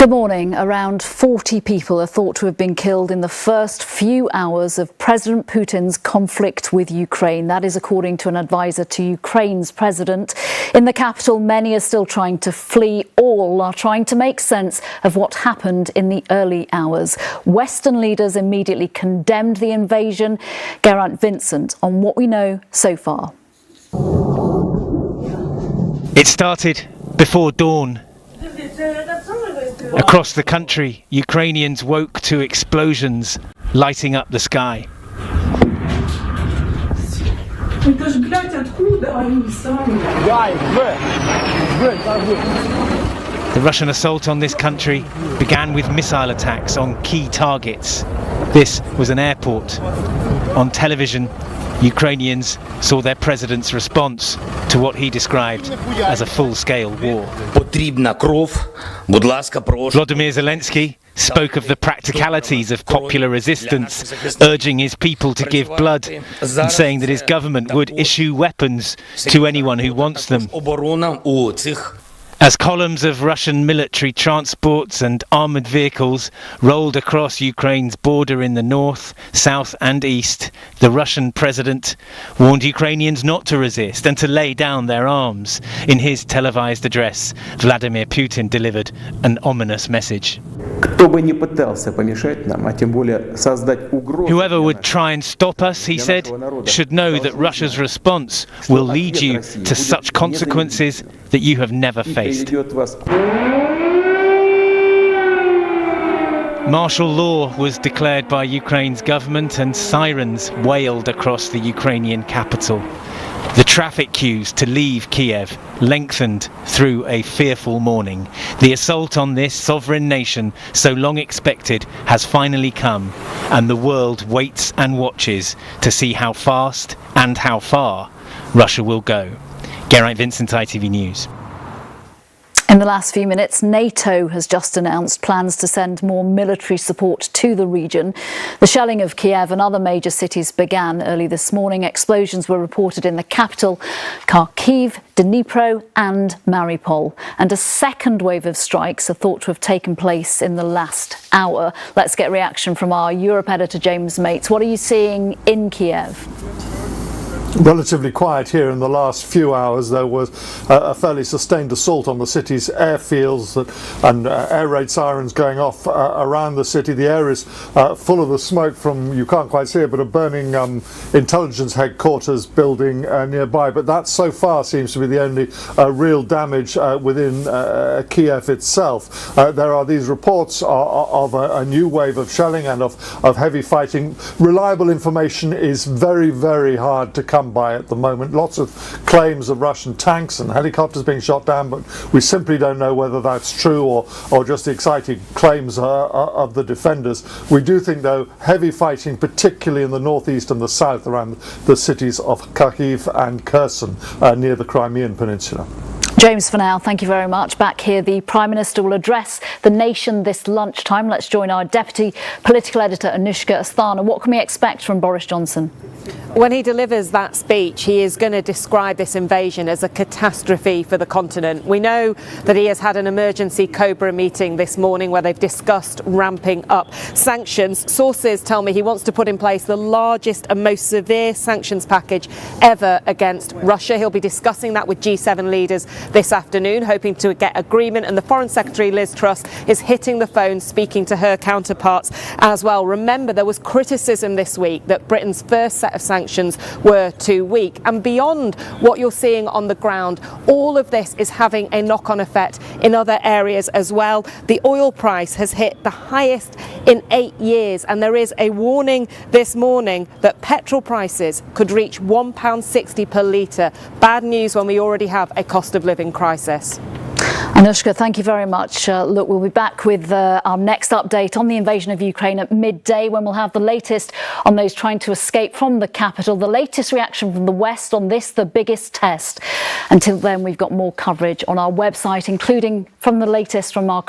Good morning. Around 40 people are thought to have been killed in the first few hours of President Putin's conflict with Ukraine. That is according to an advisor to Ukraine's president. In the capital, many are still trying to flee. All are trying to make sense of what happened in the early hours. Western leaders immediately condemned the invasion. Geraint Vincent on what we know so far. It started before dawn. Across the country, Ukrainians woke to explosions lighting up the sky. The Russian assault on this country began with missile attacks on key targets. This was an airport. On television, Ukrainians saw their president's response to what he described as a full-scale war. Volodymyr Zelensky spoke of the practicalities of popular resistance, urging his people to give blood and saying that his government would issue weapons to anyone who wants them. As columns of Russian military transports and armoured vehicles rolled across Ukraine's border in the north, south and east, the Russian president warned Ukrainians not to resist and to lay down their arms. In his televised address, Vladimir Putin delivered an ominous message. Whoever would try and stop us, he said, should know that Russia's response will lead you to such consequences that you have never faced. Martial law was declared by Ukraine's government and sirens wailed across the Ukrainian capital. The traffic queues to leave Kiev lengthened through a fearful morning. The assault on this sovereign nation, so long expected, has finally come, and the world waits and watches to see how fast and how far Russia will go. Geraint Vincent, ITV News. In the last few minutes, NATO has just announced plans to send more military support to the region. The shelling of Kiev and other major cities began early this morning. Explosions were reported in the capital, Kharkiv, Dnipro and Mariupol. And a second wave of strikes are thought to have taken place in the last hour. Let's get reaction from our Europe editor, James Mates. What are you seeing in Kiev? Relatively quiet here in the last few hours. There was a fairly sustained assault on the city's airfields and air raid sirens going off around the city. The air is full of the smoke from, you can't quite see it, but a burning intelligence headquarters building nearby. But that so far seems to be the only real damage within Kiev itself. There are these reports of a new wave of shelling and of heavy fighting. Reliable information is very, very hard to come by at the moment. Lots of claims of Russian tanks and helicopters being shot down, but we simply don't know whether that's true or just the exciting claims of the defenders. We do think, though, heavy fighting, particularly in the northeast and the south around the cities of Kharkiv and Kherson near the Crimean Peninsula. James, for now, thank you very much. Back here, the Prime Minister will address the nation this lunchtime. Let's join our Deputy Political Editor, Anushka Asthana. What can we expect from Boris Johnson? When he delivers that speech, he is going to describe this invasion as a catastrophe for the continent. We know that he has had an emergency Cobra meeting this morning where they've discussed ramping up sanctions. Sources tell me he wants to put in place the largest and most severe sanctions package ever against Russia. He'll be discussing that with G7 leaders this afternoon, hoping to get agreement. And the Foreign Secretary, Liz Truss, is hitting the phone, speaking to her counterparts as well. Remember, there was criticism this week that Britain's first set of sanctions were too weak. And beyond what you're seeing on the ground, all of this is having a knock-on effect in other areas as well. The oil price has hit the highest in 8 years, and there is a warning this morning that petrol prices could reach £1.60 per litre. Bad news when we already have a cost of living crisis. Anushka, thank you very much. Look, we'll be back with our next update on the invasion of Ukraine at midday, when we'll have the latest on those trying to escape from the capital, the latest reaction from the West on this, the biggest test. Until then, we've got more coverage on our website, including from the latest from our